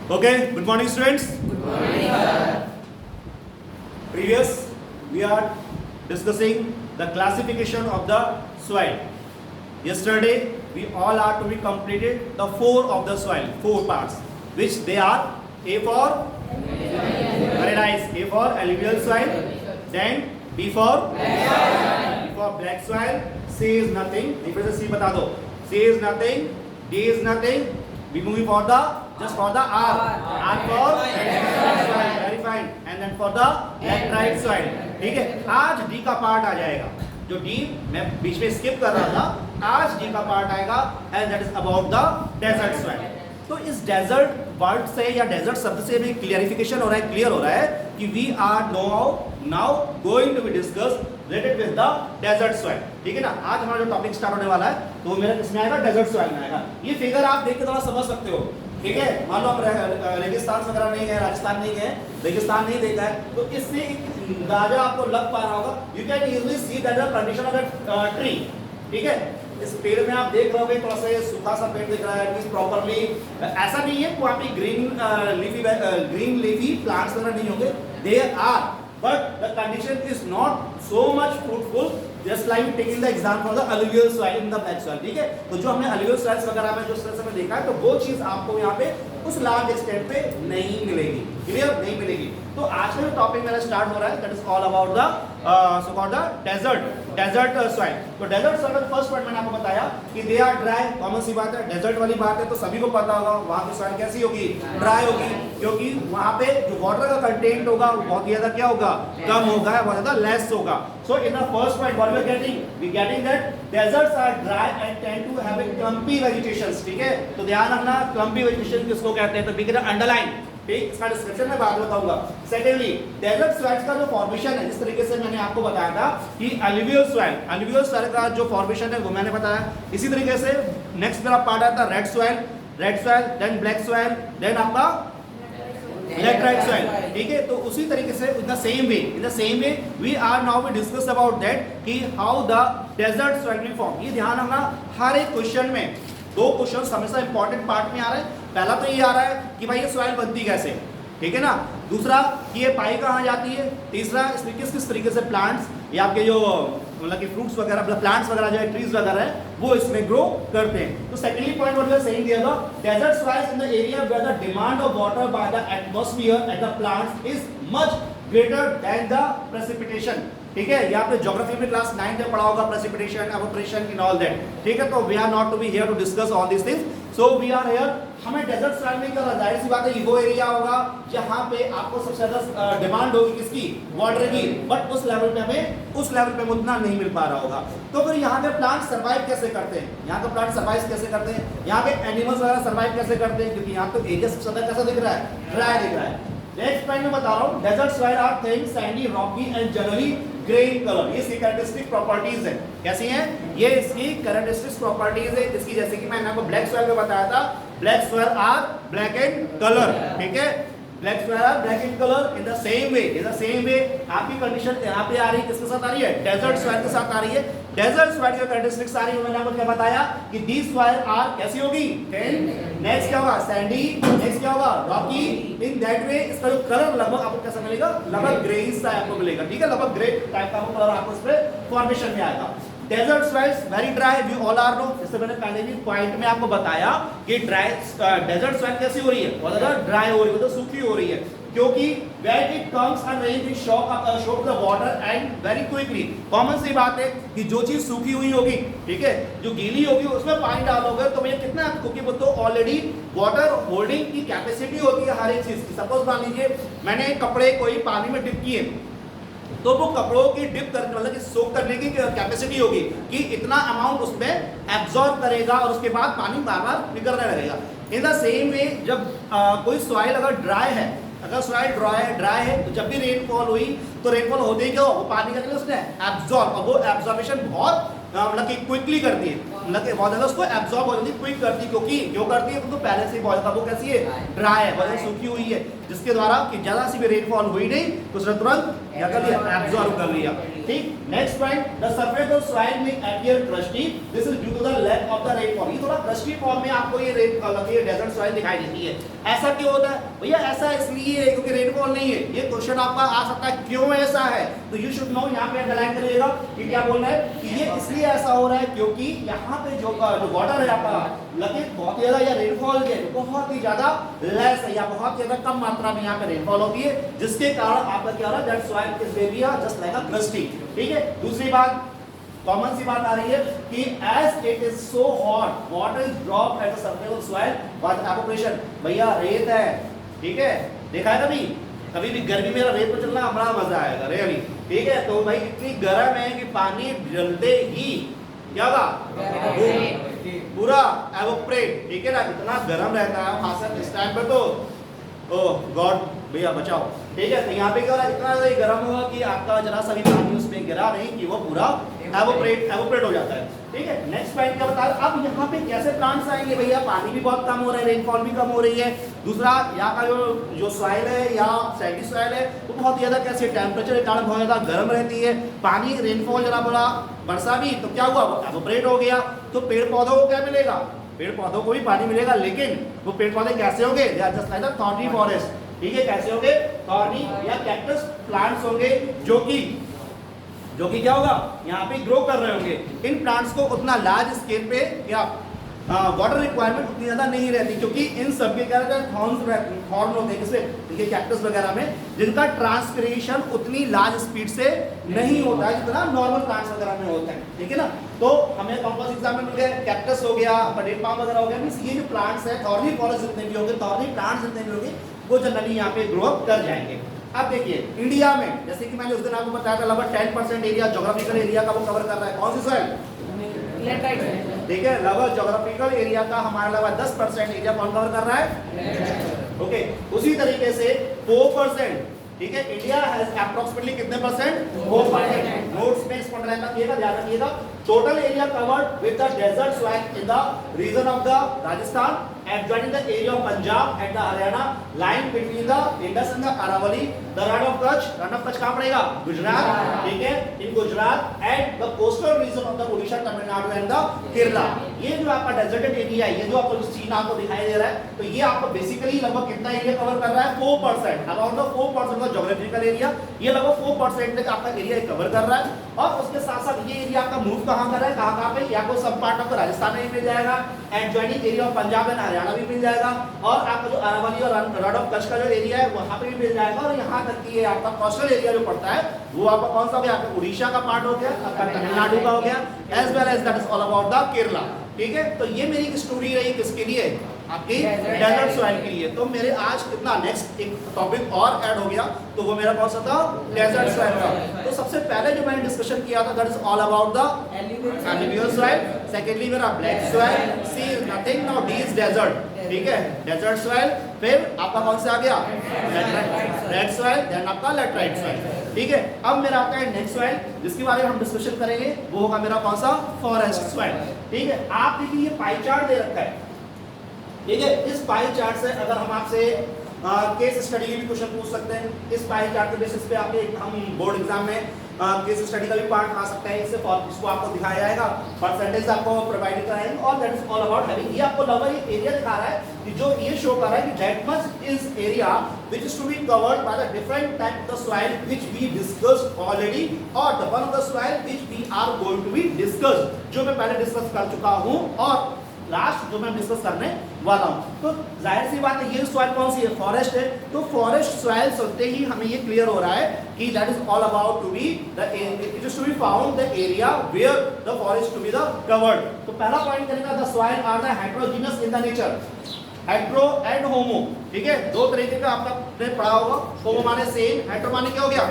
Okay, good morning students. Good morning, sir. Previous we are discussing the classification of the soil. Yesterday we all are to be completed the four of the soil, four parts, which they are A for very nice, A for alluvial soil, then B for black soil, C is nothing, difference C bata do. C is nothing, D is nothing. We moving for the just for the R for very fine, and then for the laterite soil. ठीक है, आज D का part आ जाएगा. जो D मैं बीच में skip कर रहा था, आज D का पार्ट आएगा, and that is about the desert soil. तो इस डेजर्ट वर्ड से या डेजर्ट शब्द से हमें क्लियरिफिकेशन हो रहा है, क्लियर हो रहा है कि we are now going to be discuss related with the desert soil. ठीक है ना, आज हमारा जो टॉपिक स्टार्ट होने वाला है तो मेरा किसमें आएगा, डेजर्ट सॉइल में आएगा. ये फिगर आप देख के थोड़ा समझ सकते हो. ठीक है, मान लो आप रेगिस्तान वगैरह नहीं गए, राजस्थान नहीं गए, रेगिस्तान नहीं देखा है, तो इससे एक अंदाजा आपको लग पा रहा होगा. You can easily see that the condition of that tree. ठीक है, इस पेड़ में आप देख रहे हो थोड़ा सा सूखा सा पेड़ दिख रहा है, इट प्रॉपर्ली ऐसा नहीं है वहाँ पे ग्रीन लीफी प्लांट्स वगैरह नहीं होंगे, they are, but the condition is not so much fruitful just like taking the example of the alluvial soil in the black soil. ठीक है, तो जो हमने अलुवियल सॉइल्स वगैरह में जो तरह से देखा है तो वो चीज आपको यहाँ पे उस लार्ज एक्सटेंट पे नहीं मिलेगी. क्लियर, नहीं मिलेगी. तो आज का जो टॉपिक मेरा स्टार्ट हो रहा है that is all about the so called the desert soil. तो डेजर्ट सॉइल का फर्स्ट पॉइंट मैंने आपको बताया कि दे आर ड्राई. कॉमन सी बात है, डेजर्ट वाली बात है तो सभी को पता होगा वहां की सॉइल कैसी होगी, ड्राई होगी, क्योंकि वहां पे जो वाटर का कंटेंट होगा वो बहुत ज्यादा क्या होगा, कम होगा, बहुत ज्यादा लेस होगा. So in the first point what we getting that deserts are dry and tend to have a clumpy vegetations. ठीक है, तो ध्यान रखना क्लम्पी वेजिटेशन किसको कहते हैं, तो बिग अंडरलाइन. ठीक, इसका डिस्क्रिप्शन में बात बताऊंगा. सेकेंडली, डेजर्ट सॉइल्स का जो फॉर्मेशन है, जिस तरीके से मैंने आपको बताया था कि अलुवियल सॉइल का जो फॉर्मेशन है वो मैंने बताया. इसी तरीके से नेक्स्ट मेरा पार्ट आता है red soil, then black soil, then आपका लेटराइट सॉइल. ठीक है, तो उसी तरीके से in the same way we are now we discuss about that कि how the desert soil will form. ये ध्यान रखना, हर एक क्वेश्चन में दो क्वेश्चन हमेशा इंपॉर्टेंट पार्ट में आ रहे हैं. पहला तो ये आ रहा है कि भाई ये सॉइल बनती कैसे. ठीक है ना, दूसरा कि ये पाई कहाँ जाती है, तीसरा इसमें किस तरीके से प्लांट्स या आपके जो मतलब कि फ्रूट्स वगैरह, प्लांट्स वगैरह जो है, ट्रीज वगैरह है वो इसमें ग्रो करते हैं. तो secondly point what we are saying here, the desert soils in the area where the demand of water by the atmosphere at the plants is much greater than the precipitation. ठीक है, ये आपने geography में class 9 में पढ़ा होगा, precipitation, evaporation in all that. ठीक है, तो we are not to be here to discuss all this things. So we are here, हमें डेजर्ट सॉइल नहीं कर रहा, जाहिर सी बात है वो एरिया होगा जहां पे आपको सबसे ज्यादा डिमांड होगी किसकी, वाटर की, बट उस लेवल पे हमें उतना नहीं मिल पा रहा होगा. तो फिर यहाँ पे प्लांट सर्वाइव कैसे करते हैं, यहाँ का प्लांट सर्वाइव कैसे करते हैं, यहाँ पे एनिमल्स वगैरह सर्वाइव कैसे करते हैं, क्योंकि यहाँ तो एरिया सबसे ज्यादा कैसा दिख रहा है, ड्राई दिख रहा है. नेक्स्ट पॉइंट में बता रहा हूँ, desert soil are thin, sandy, rocky and generally grey in colour. ये इसकी कैरेक्टरिस्टिक प्रॉपर्टीज है. कैसी हैं ये, इसकी कैरेक्टरिस्टिक प्रॉपर्टीज है. इसकी जैसे कि मैंने आपको ब्लैक सॉइल में बताया था, black soil are black in colour. ठीक है, black soil are black in colour. In the same way आपकी कंडीशन यहाँ पे आ रही है, किसके साथ आ रही है, डेजर्ट सॉइल के साथ आ रही है. डेजर्ट सॉइल की कैरेक्टरिस्टिक्स आ रही है, मैंने आपको क्या बताया कि दीस सॉइल आर कैसी होगी, नेक्स्ट क्या होगा, सैंडी, नेक्स्ट क्या होगा, रॉकी. इन दैट वे इसका जो कलर लगभग आपको कैसा मिलेगा, लगभग ग्रेइश सा आपको मिलेगा. ठीक है, लगभग ग्रे टाइप का कलर आपको इस पे फॉर्मेशन में आएगा. Desert soils very dry, we all are know. जैसे मैंने पहले भी पॉइंट में आपको बताया कि डेजर्ट सॉइल कैसी हो रही है, बहुत ज्यादा ड्राई हो रही है, तो सूखी हो रही है, क्योंकि when it comes and rain it shock the water and very quickly. Common सी बात है कि जो चीज सूखी हुई होगी, ठीक है, जो गीली होगी उसमें पानी डालोगे तो भैया कितना क्योंकि वो तो ऑलरेडी वाटर होल्डिंग की कैपेसिटी होती है हर एक चीज की. सपोज मान लीजिए मैंने कपड़े कोई पानी में डिप किए, तो वो कपड़ों की डिप करने मतलब कि सोक करने की कैपेसिटी होगी कि इतना अमाउंट उसमें एब्जॉर्ब करेगा और उसके बाद पानी बार बार निकलने लगेगा. इन द सेम वे जब कोई सॉइल अगर ड्राई है, अगर सॉइल ड्राई है तो जब भी रेनफॉल हुई तो रेनफॉल होते ही क्या वो पानी का उसने एब्जॉर्ब, और वो एब्जॉर्बेशन बहुत मतलब कि क्विकली करती है, मतलब कि बहुत ज्यादा उसको एब्जॉर्ब हो जाती है, क्विक करती है. क्योंकि क्यों करती है, तो पहले से बहुत ज्यादा वो कैसी है, ड्राई है, बहुत ज्यादा सूखी हुई है, जिसके द्वारा कि ज्यादा सी भी रेनफॉल हुई नहीं तो उसने तुरंत क्या कर लिया, एब्जॉर्ब कर लिया. ठीक, next point, the surface of soil में appear crusty, this is due to the lack of the rainfall. ये थोड़ा क्रस्टी फॉर्म में आपको ये डेजर्ट सॉइल दिखाई देती है। ऐसा क्यों होता है भैया? ऐसा इसलिए है क्योंकि रेनफॉल नहीं है। ये क्वेश्चन आपका आ सकता है क्यों ऐसा है, तो यू शुड नो। यहाँ पे अंडरलाइन करिएगा कि क्या बोल रहा है कि ये इसलिए ऐसा हो रहा है क्योंकि यहाँ पे जो वाटर है आपका लगे बहुत ज्यादा या रेनफॉल के बहुत ही ज्यादा लेस है या बहुत ज्यादा कम मात्रा में यहाँ पे रेनफॉल होती है, जिसके कारण आपका क्या हो रहा है, that soil is very just like a crusty. ठीक है, दूसरी बात कॉमन सी बात आ रही है कि as it is so hot water is drop at the surface of soil by evaporation. भैया रेत है, ठीक है, देखा है कभी कभी भी गर्मी में रेत पर चलना बड़ा मजा आएगा रियली। ठीक है, तो भाई इतनी गर्म है कि पानी जलते ही क्या होगा, पूरा एवोपरेट। ठीक है ना, इतना गर्म रहता है खासकर इस टाइम पर, तो ओह गॉड भैया बचाओ। ठीक है, तो यहाँ पे क्या हो रहा है, इतना गर्म होगा कि आपका जरा सा भी पानी उसमें गिरा नहीं कि वो पूरा एवोपरेट हो जाता है। ठीक है, नेक्स्ट पॉइंट क्या बता रहे, अब यहाँ पे कैसे प्लांट्स आएंगे भैया? पानी भी बहुत कम हो रहा है, रेनफॉल भी कम हो रही है। दूसरा, यहाँ का जो सॉइल है या सैंडी सॉइल है वो बहुत ज्यादा कैसे टेम्परेचर के कारण बहुत ज्यादा गर्म रहती है। पानी रेनफॉल जरा बड़ा बरसा भी तो क्या हुआ, एवोपरेट हो गया। तो पेड़ पौधों को क्या मिलेगा? पेड़ पौधों को भी पानी मिलेगा, लेकिन वो पेड़ पौधे कैसे होंगे? They are just like the thorny forest. ठीक है, कैसे होंगे? थॉर्नी या कैक्टस प्लांट्स होंगे, जो कि क्या होगा, यहाँ पे ग्रो कर रहे होंगे। इन प्लांट्स को उतना लार्ज स्केल पे या वाटर रिक्वायरमेंट उतनी ज्यादा नहीं रहती, क्योंकि इन सब के क्या रहता है, थॉर्न होते हैं किसमें, देखिए कैक्टस वगैरह में, जिनका ट्रांसपिरेशन उतनी लार्ज स्पीड से नहीं होता है जितना नॉर्मल प्लांट्स वगैरह में होता है। ठीक है ना, तो हमें कॉम्पोज एग्जाम्पल मिल गया, कैक्टस हो गया, बडेट पाम वगैरह हो गया। मींस ये जो प्लांट्स है, थॉर्नी फॉरेस्ट जितने भी होंगे, थॉर्नी प्लांट्स जितने भी होंगे, वो जनरली यहाँ पे ग्रो अप कर जाएंगे। अब देखिए इंडिया में, जैसे कि मैंने उस दिन आपको बताया था, लगभग 10% एरिया ज्योग्राफिकल एरिया का वो कवर कर रहा है। कौन सी सॉइल? ठीक है, लगभग ज्योग्राफिकल एरिया का हमारा लगभग 10% एरिया कौन कवर कर रहा है? ओके, उसी तरीके से 4%, ठीक है, इंडिया हैज अप्रोक्सीमेटली कितने परसेंट? 4%। नोट्स में इस पॉइंट रखिएगा, ध्यान रखिएगा। Total area covered with the desert soil in the region of the Rajasthan adjoining the area of Punjab and the Haryana, lying between the Indus and the Aravalli, the Run of Kutch कहाँ पड़ेगा? गुजरात। ठीक है, in Gujarat and the coastal region of the Odisha, Tamil Nadu and the Kerala. ये जो आपका deserted area है, ये जो आपको सीन आपको दिखाई दे रहा है, तो ये आपको बेसिकली लगभग कितना एरिया कवर कर रहा है? 4%। अबाउट द 4% का ज्योग्राफिकल एरिया, ये लगभग 4% तक आपका एरिया कवर कर रहा है। और उसके साथ साथ ये एरिया आपका मूव कहाँ कर रहा है, कहाँ पे, या कोई सब पार्ट ऑफ राजस्थान में मिल जाएगा, adjoining area of Punjab and Haryana भी मिल जाएगा, और आपका जो अरावली और रन ऑफ कच्छ का जो एरिया है वहां पे भी मिल जाएगा। और यहाँ तक कि ये आपका कोस्टल एरिया जो पड़ता है वो आपका कौन सा हो गया? आपका उड़ीसा का पार्ट हो गया, आपका तमिलनाडु का हो गया, as well as that is all about the Kerala. ठीक है, तो ये मेरी स्टोरी रही किसके लिए? आपकी डेजर्ट सॉइल के लिए। तो मेरे आज कितना नेक्स्ट एक टॉपिक और ऐड हो गया, तो वो मेरा कौन सा था? डेजर्ट सॉइल का। तो सबसे पहले जो मैंने डिस्कशन किया था, that is all about the alluvial soil. Secondly मेरा black soil, C is nothing, now D is desert. ठीक है, डेजर्ट सॉइल, फिर आपका कौन सा आ गया? रेड सॉइल, देन आपका लैटराइट सॉइल। ठीक है, अब मेरा आता है नेक्स्ट सॉइल जिसके बारे में हम डिस्कशन करेंगे, वो होगा मेरा कौन सा? Forest soil. ठीक है, आप देखिए ये पाई चार्ट दे रखा है। ठीक है, इस पाई चार्ट से अगर हम आपसे केस स्टडी के भी क्वेश्चन पूछ सकते हैं। इस पाई चार्ट के बेसिस पे आपके हम बोर्ड एग्जाम में केस स्टडी का भी पार्ट आ सकता है। इसको आपको दिखाया जाएगा, परसेंटेज आपको प्रोवाइड कराएंगे, और that is all about having. ये आपको लगभग एक एरिया दिखा रहा है कि जो ये शो कर रहा है कि that much is area which is to be covered by the different type of the soil which we discussed already, or the one of the soil which we are going to be discussed, जो मैं पहले discuss कर चुका हूँ, और last जो मैं discuss करने वाला हूँ। तो जाहिर सी बात है, ये सॉइल कौन सी है? फॉरेस्ट है। तो फॉरेस्ट सॉइल सुनते ही हमें ये क्लियर हो रहा है कि that is all about to be the, it is to be found the area where the forest to be the covered. तो पहला पॉइंट करेगा, the soil are the heterogeneous in the nature. Hetero and homo, ठीक है, दो तरीके का आपने पढ़ा होगा। होमो माने सेम, हेट्रो माने क्या हो गया?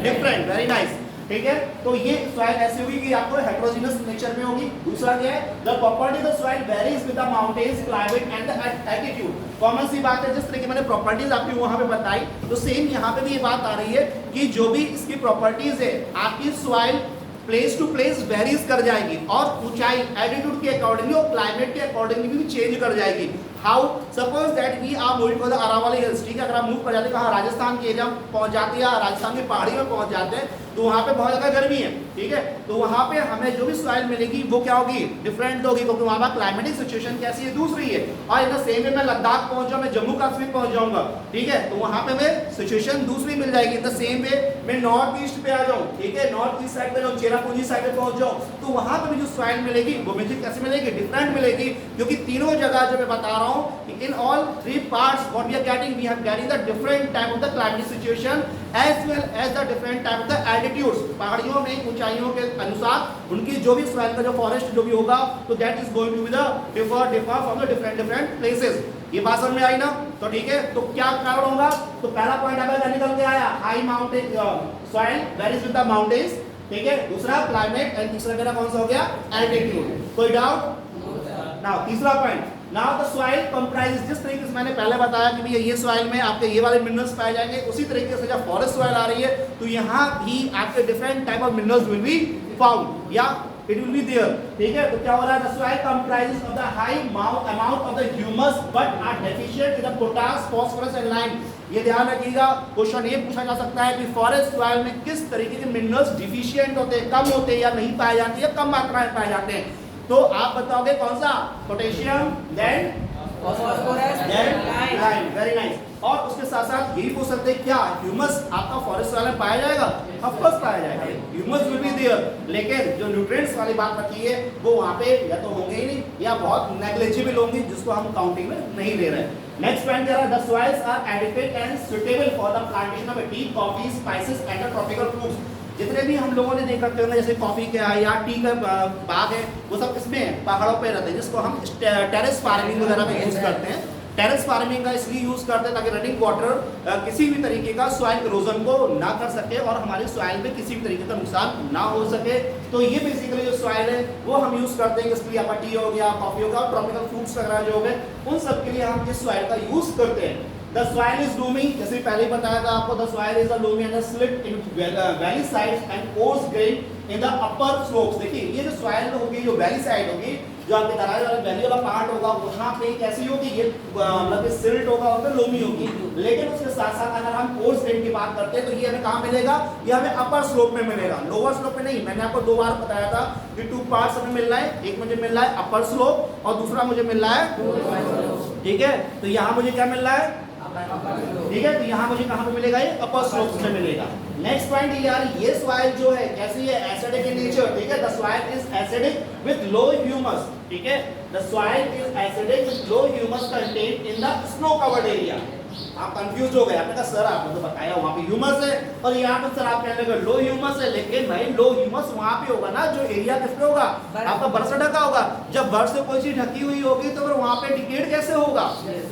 डिफरेंट। Very nice. ठीक है, तो ये सॉइल ऐसी होगी कि आपको हेटेरोजेनस नेचर में होगी। दूसरा क्या है? The property of the soil varies with the mountains, climate and the altitude. Common सी बात है, जिस तरह की मैंने प्रॉपर्टीज आपकी वहां पे बताई, तो सेम यहाँ पे भी ये बात आ रही है कि जो भी इसकी प्रॉपर्टीज है, आपकी soil place to place varies कर जाएगी, और ऊंचाई एल्टीट्यूड के अकॉर्डिंगली और क्लाइमेट के अकॉर्डिंगली भी चेंज कर जाएगी। How suppose that we are moving for the Aravalli hills, ठीक है, अगर आप मूव कर जाते हैं कहाँ, राजस्थान के एरिया में पहुंच जाते हैं, राजस्थान की पहाड़ी में पहुंच जाते हैं, तो वहाँ पे बहुत ज़्यादा गर्मी है, ठीक है, तो वहाँ पे हमें जो भी सॉइल मिलेगी वो क्या होगी, डिफरेंट होगी, क्योंकि वहाँ पर क्लाइमेटिक सिचुएशन कैसी है, दूसरी है। और इन द सेम वे मैं लद्दाख पहुंच जाऊँ, मैं जम्मू कश्मीर पहुंच जाऊंगा, ठीक है, तो वहाँ पे मैं सिचुएशन दूसरी मिल जाएगी। इन द सेम वे मैं नॉर्थ ईस्ट पे आ जाऊँ, ठीक है, नॉर्थ ईस्ट साइड पे जाऊँ, चेरापूंजी साइड पे पहुंच जाऊँ, तो वहाँ पे भी जो सॉइल मिलेगी वो मुझे कैसे मिलेगी, डिफरेंट मिलेगी, क्योंकि तीनों जगह जो मैं बता रहा हूँ in all three parts what we are getting, we are getting the different type of the climatic situation as well as the different type of the altitudes, पहाड़ियों में ऊंचाइयों के अनुसार उनकी जो भी सॉइल का जो फॉरेस्ट जो भी होगा, तो that is going to be the differ from the different places। ये बात समझ में आई ना, तो ठीक है, तो क्या कारण होगा, तो पहला पॉइंट अगर निकल के आया high mountain soil varies with the mountains, ठीक है, दूसरा क्लाइमेट एंड तीसरा मेरा कौन सा हो गया, एल्टीट्यूड, कोई डाउट? नाउ तीसरा point, now the soil comprises, जिस तरीके से मैंने पहले बताया कि भैया ये सॉइल में आपके ये वाले मिनरल्स पाए जाएंगे, उसी तरीके से जब फॉरेस्ट सॉइल आ रही है तो यहाँ भी आपके different type of minerals will be found या इट विल बी देयर, ठीक है, तो क्या हो रहा है, the soil comprises of the high amount of the humus but are deficient in the potash, phosphorus and lime. ये ध्यान रखिएगा, क्वेश्चन ये पूछा जा सकता है कि फॉरेस्ट सॉइल में किस तरीके के मिनरल्स डिफिशिएंट होते हैं, कम होते हैं या नहीं पाए जाते हैं, कम मात्रा में पाए जाते हैं, तो आप बताओगे कौन सा, potassium then phosphorus then lime, very nice. और उसके साथ साथ ये भी पूछ सकते हैं क्या ह्यूमस आपका फॉरेस्ट सॉइल में पाया जाएगा, ऑफ कोर्स पाया जाएगा, ह्यूमस विल बी देयर, लेकिन जो न्यूट्रिएंट्स वाली बात रखी है वो वहाँ पे या तो होंगे ही नहीं या बहुत नेग्लिजिबल होंगे, जिसको हम काउंटिंग में नहीं ले रहे हैं। नेक्स्ट पॉइंट कह रहा है the soils are adequate and suitable for the plantation of tea, coffee, spices and the tropical fruits. जितने भी हम लोगों ने देखा होंगे जैसे कॉफी के या टी का बाग है, वो सब किसमें, पहाड़ों पे रहते हैं, जिसको हम टेरेस फार्मिंग वगैरह में यूज करते हैं। टेरेस फार्मिंग का इसलिए यूज करते हैं ताकि रनिंग वाटर किसी भी तरीके का सॉइल इरोजन को ना कर सके और हमारी सॉइल में किसी भी तरीके का नुकसान ना हो सके। तो ये बेसिकली जो सॉइल है वो हम यूज करते हैं, इसके लिए आपका टी हो गया, कॉफी हो गया, और ट्रॉपिकल फ्रूट्स वगैरह जो हो गए, उन सब के लिए हम इस सॉइल का यूज करते हैं। The soil is loamy, जैसे पहले ही बताया था आपको, the soil is a loamy and a slit in valley sides and coarse grain in the upper slopes। देखिए ये जो soil होगी, जो valley side होगी, जो आपके दराज वाला वैली वाला पार्ट होगा, वहाँ पे कैसी होगी, ये मतलब सिल्ट होगा और लोमी होगी। लेकिन उसके साथ साथ अगर हम कोर्स ग्रेन की बात करते हैं तो ये हमें कहाँ मिलेगा, ये हमें अपर स्लोप में मिलेगा, लोअर स्लोप में नहीं। मैंने आपको 2 बार बताया था कि 2 पार्ट्स हमें मिल रहा है, एक मुझे मिल रहा है अपर स्लोप और दूसरा मुझे मिल रहा है, ठीक है, तो यहाँ मुझे क्या मिल रहा है, ठीक है, तो यहाँ मुझे कहाँ पे मिलेगा, ये अपर स्लोप में मिलेगा। नेक्स्ट पॉइंट यार, ये सॉइल जो है कैसी है, एसिडिक इन नेचर, ठीक है, the soil is acidic with low humus, ठीक है, the soil is acidic with low humus content in the snow covered area. आप कंफ्यूज हो गए, आपने कहा सर आपने तो बताया वहाँ पे ह्यूमस है और यहाँ पे सर आप कहने लगे लो ह्यूमस है, लेकिन भाई लो ह्यूमस वहाँ पे होगा ना जो एरिया किस पे होगा, आपका बर्फ से ढका होगा। जब बर्फ से कोई चीज ढकी हुई होगी तो फिर वहाँ पे डिकेड कैसे होगा,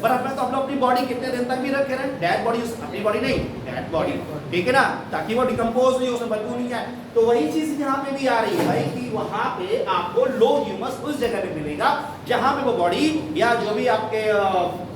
बर्फ में तो हम लोग अपनी बॉडी कितने दिन तक भी रखे रहे, डेड बॉडी, अपनी बॉडी नहीं, डेड बॉडी, ठीक है ना, ताकि वो डिकम्पोज नहीं हो, उसमें बदबू नहीं आए। तो वही चीज यहाँ पे भी आ रही है भाई कि वहाँ पे आपको लो ह्यूमस उस जगह पे मिलेगा जहाँ पे वो बॉडी या जो भी आपके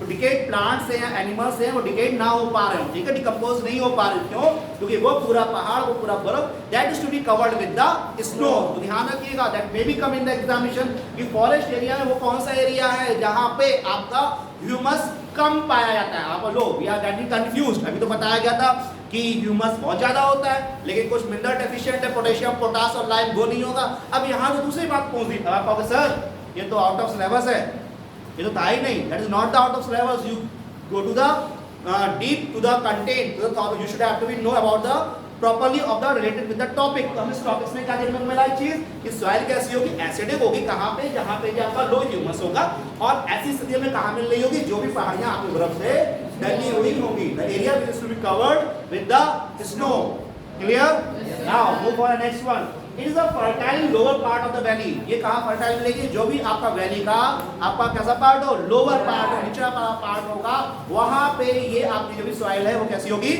डिकेड प्लांट्स हैं या एनिमल्स हैं वो डिकेड ना हो पा रहे हो, ठीक है, डिकम्पोज नहीं हो पा रहे। क्यों? क्योंकि वो पूरा पहाड़, वो पूरा बर्फ, that is to be covered with the snow. तो ध्यान रखिएगा, that may be come in the examination कि फॉरेस्ट एरिया में वो कौन सा एरिया है जहाँ पे आपका ह्यूमस कम पाया जाता है। आप लो वी आर गेटिंग कंफ्यूज्ड। अभी तो बताया गया था कि ह्यूमस बहुत ज्यादा होता है लेकिन कुछ मिनरल डेफिशिएंट है, पोटेशियम, पोटास और लाइम, वो नहीं होगा। अब यहाँ तो दूसरी बात पूछ दी, अब आप कहोगे सर ये तो आउट ऑफ सिलेबस है, ये तो था ही नहीं, that is not the out of syllabus. You go to the deep to the content, to the topic. You should have to be know about the properly of the related with the topic। तो हम इस topics में क्या देखने को मिला एक चीज कि सॉइल कैसी होगी, एसिडिक होगी, कहाँ पे, जहाँ पे आपका लो ह्यूमस होगा, और ऐसी स्थिति में कहाँ मिल रही होगी, जो भी पहाड़ियाँ आपकी बर्फ से ढकी हुई होंगी। The area which will be covered with the snow. Clear? Now move for the next one. It is a fertile lower part of the valley। ये कहाँ फर्टाइल मिलेगी, जो भी आपका वैली का आपका कैसा पार्ट हो, लोअर पार्ट हो, निचला पार्ट होगा, वहाँ पे ये आपकी जो भी सॉइल है वो कैसी होगी,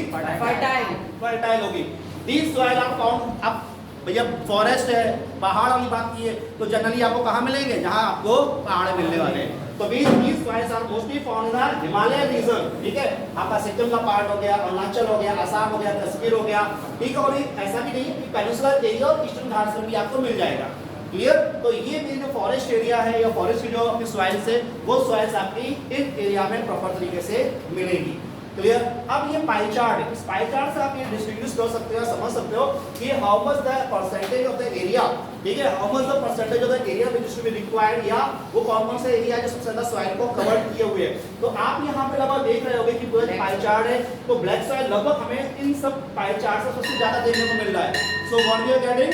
फर्टाइल होगी। These soil are found, अब भैया फॉरेस्ट है, पहाड़ वाली बात की है, तो जनरली आपको कहाँ मिलेंगे, जहाँ आपको पहाड़ मिलने वाले हैं। तो these soils are mostly found in the Himalayan region, ठीक है, आपका सिक्किम का पार्ट हो गया, अरुणाचल हो गया, असम हो गया, कश्मीर हो गया, ठीक है। और ऐसा भी नहीं है कि पेनिनसुलर एरिया और ईस्टर्न घाट्स में भी आपको मिल जाएगा। क्लियर? तो ये मेरी जो फॉरेस्ट एरिया है या फॉरेस्ट की जो आपकी सॉइल्स है वो सॉइल्स आपकी इस एरिया में प्रॉपर तरीके से मिलेंगी। क्लियर? अब ये पाई चार्ट है, इस पाई चार्ट से आप ये डिस्ट्रीब्यूट कर सकते हो, समझ सकते हो कि how much the percentage of the area, ठीक है, how much the percentage of the area which is to be required, या वो कौन से एरिया है जो सबसे ज्यादा सॉइल को कवर किए हुए हैं। तो आप यहाँ पे लगभग देख रहे होगे कि पूरा पाई चार्ट है, तो ब्लैक सॉइल लगभग हमें इन सब पाई चार्ट से सबसे ज्यादा देखने को मिल रहा है। So what we are getting,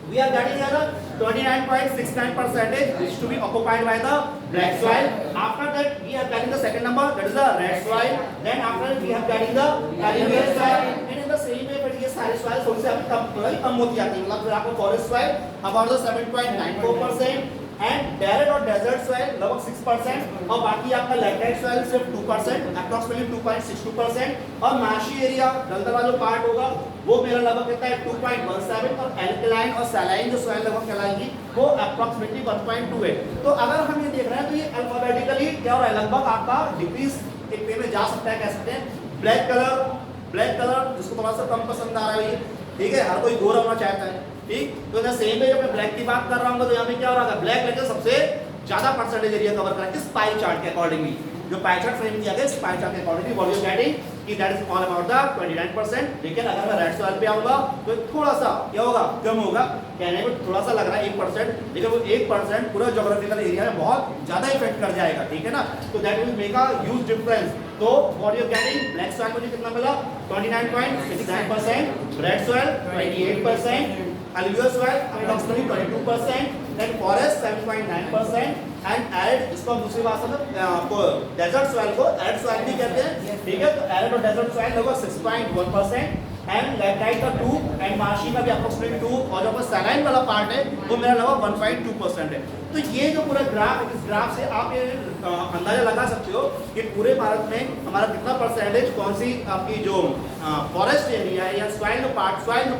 we are getting here 29.69% which to be occupied by the black soil. After that we are getting the second number, that is the red soil. Then after that we are getting the alluvial soil, and in the same way but ये सारी soil थोड़ी सी आपकी कम होती जाती है, मतलब फिर आपको forest soil about the 7.94% and desert और डेजर्ट सॉइल लगभग 6% और बाकी आपका लैटेराइट सॉइल सिर्फ 2%, अप्रॉक्सीमेटली 2.62%, और मार्शी एरिया दलदल वाला जो पार्ट होगा वो मेरा लगभग कितना है 2.17, और एल्कलाइन और सैलाइन जो सॉइल लगभग कहलाएगी वो अप्रॉक्सीमेटली 1.2 है। तो अगर हम ये देख रहे हैं तो ये अल्फाबेटिकली क्या हो रहा है, लगभग आपका डिक्रीज एक वे में जा सकता है, कह सकते हैं। ब्लैक कलर जिसको थोड़ा सा कम पसंद आ रहा है, ठीक है, हर कोई गोरा होना चाहता है, ठीक। तो इधर सेम है, जब मैं ब्लैक की बात कर रहा हूँ तो यहाँ पे क्या हो रहा है, ब्लैक लेकर सबसे ज्यादा परसेंटेज एरिया कवर करा इस पाई चार्ट के अकॉर्डिंगली, जो पाई चार्ट फ्रेम किया गया इस पाई चार्ट के अकॉर्डिंगली व्हाट यू गेटिंग कि that is all about the 29%। लेकिन अगर मैं रेड सॉइल पे आऊंगा तो थोड़ा सा क्या होगा, कम होगा, कहने में थोड़ा सा लग रहा है 1%, लेकिन वो 1% पूरा ज्योग्राफिकल एरिया में बहुत ज्यादा इफेक्ट कर जाएगा, ठीक है ना। तो that will make a huge difference. तो what you getting, black soil मुझे कितना मिला 29.69%, red soil 28%, alluvial soil approximately 22%, then forest 7.9%, and arid इसको दूसरी भाषा में desert soil को arid soil भी कहते हैं, ठीक है। तो arid और desert soil लगभग 6.1%, एंड लैटेराइट का 2, एंड मार्शी का भी अप्रोक्सीमेटली 2, और जो सैलाइन वाला पार्ट है वो मेरा लगभग 1.2% है। तो ये जो पूरा ग्राफ है, इस ग्राफ से आप ये अंदाजा लगा सकते हो कि पूरे भारत में हमारा कितना परसेंटेज कौन सी आपकी जो फॉरेस्ट एरिया है या सॉइल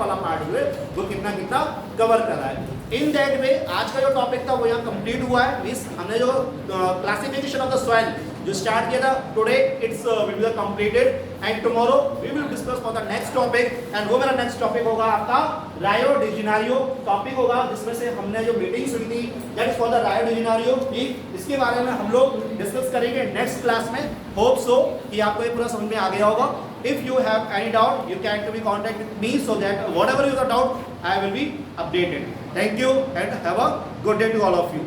वाला पार्ट हुए वो कितना कवर कर रहा है। इन दैट वे आज का जो टॉपिक था वो यहाँ कंप्लीट हुआ है। मींस हमने जो क्लासिफिकेशन ऑफ द सॉइल जो स्टार्ट किया था today it's will be completed, and tomorrow we will discuss for the next topic, and वो मेरा नेक्स्ट टॉपिक होगा आपका रायो डी जेनेरियो टॉपिक होगा, जिसमें से हमने जो मीटिंग सुनी थी दैट इज फॉर द रायो डी जेनेरियो, ठीक। इसके बारे में हम लोग डिस्कस करेंगे नेक्स्ट क्लास में। होप सो कि आपको ये पूरा समझ में आ गया होगा। If you have any doubt, you can to be contact with me so that whatever is the doubt, I will be updated. Thank you and have a good day to all of you.